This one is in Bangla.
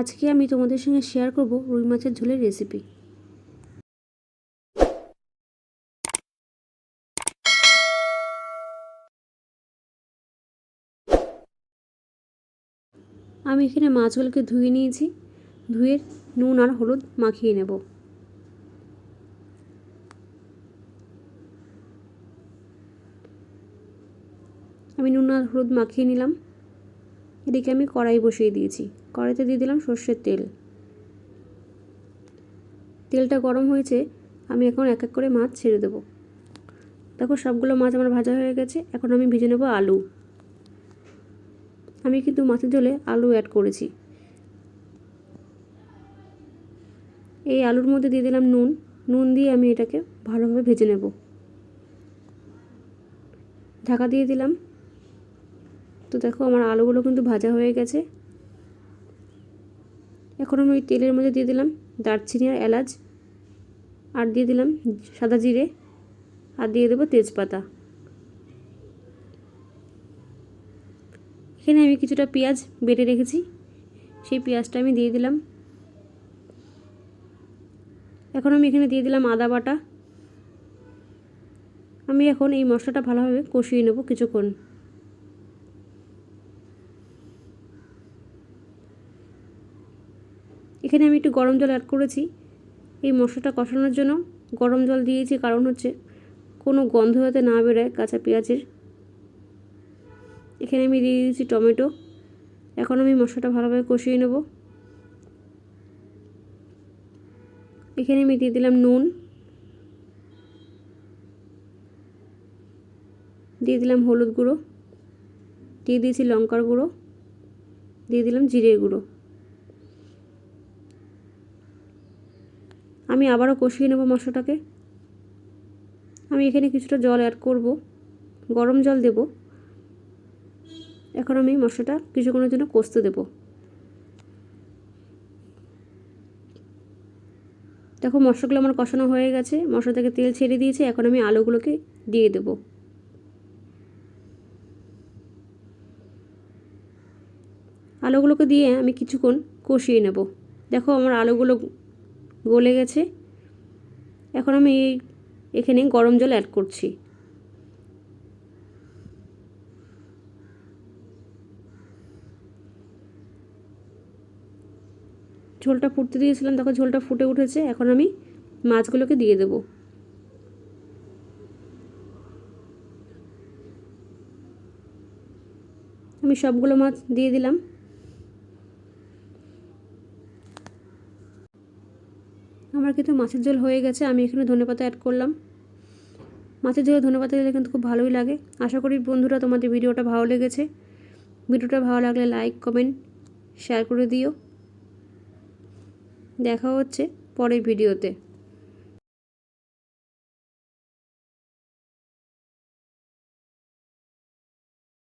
আজকে আমি তোমাদের সঙ্গে শেয়ার করব রুই মাছের ঝোলের রেসিপি। আমি এখানে মাছগুলোকে ধুয়ে নিয়েছি। ধুয়ে নুন আর হলুদ মাখিয়ে নেব। আমি নুন আর হলুদ মাখিয়ে নিলাম। এদিকে আমি কড়াই বসিয়ে দিয়েছি। কড়াইতে দিয়ে দিলাম সর্ষের তেল। তেলটা গরম হয়েছে, আমি এখন এক এক করে মাছ ছেড়ে দেব। দেখো সবগুলো মাছ আমার ভাজা হয়ে গেছে। এখন আমি ভেজে নেব আলু। আমি কিন্তু মাছের ঝোলে আলু অ্যাড করেছি। এই আলুর মধ্যে দিয়ে দিলাম নুন দিয়ে আমি এটাকে ভালোভাবে ভেজে নেব। ঢাকা দিয়ে দিলাম। তো দেখো আমার আলুগুলো কিন্তু ভাজা হয়ে গেছে। এখন আমি ওই তেলের মধ্যে দিয়ে দিলাম দারচিনি আর এলাচ, আর দিয়ে দিলাম সাদা জিরে, আর দিয়ে দেবো তেজপাতা। এখানে আমি কিছুটা পেঁয়াজ বেটে রেখেছি, সেই পেঁয়াজটা আমি দিয়ে দিলাম। এখন আমি এখানে দিয়ে দিলাম আদা বাটা। আমি এখন এই মশলাটা ভালোভাবে কষিয়ে নেব কিছুক্ষণ। এখানে আমি একটু গরম জল অ্যাড করেছি। এই মশলাটা কষানোর জন্য গরম জল দিয়েছি, কারণ হচ্ছে কোনো গন্ধ যাতে না বেরোয় কাঁচা পেঁয়াজের। এখানে আমি দিয়ে দিয়েছি টমেটো। এখন আমি মশলাটা ভালোভাবে কষিয়ে নেব। এখানে আমি দিয়ে দিলাম নুন, দিয়ে দিলাম হলুদ গুঁড়ো, দিয়ে দিয়েছি লঙ্কার গুঁড়ো, দিয়ে দিলাম জিরের গুঁড়ো। আমি আবারও কষিয়ে নেব মশলাটাকে। আমি এখানে কিছুটা জল অ্যাড করব, গরম জল দেব। এখন আমি মশলাটা কিছুক্ষণের জন্য কষতে দেব। দেখো মশলাগুলো আমার কষানো হয়ে গেছে, মশলা থেকে তেল ছেড়ে দিয়েছে। এখন আমি আলুগুলোকে দিয়ে দেব। আলুগুলোকে দিয়ে আমি কিছুক্ষণ কষিয়ে নেব। দেখো আমার আলুগুলো গলে গেছে। এখন আমি এখানে গরম জল অ্যাড করছি। ঝোলটা ফুটতে দিয়েছিলাম, দেখো ঝোলটা ফুটে উঠেছে। এখন আমি মাছগুলোকে দিয়ে দেব। আমি সবগুলো মাছ দিয়ে দিলাম। আমার কিন্তু মাছের ঝোল হয়ে গেছে। আমি এখানে ধনেপাতা অ্যাড করলাম। মাছের ঝোলে ধনেপাতা দিলে কিন্তু খুব ভালোই লাগে। আশা করি বন্ধুরা তোমাদের ভিডিওটা ভালো লেগেছে। ভিডিওটা ভালো লাগলে লাইক, কমেন্ট, শেয়ার করে দিও। দেখা হচ্ছে পরের ভিডিওতে।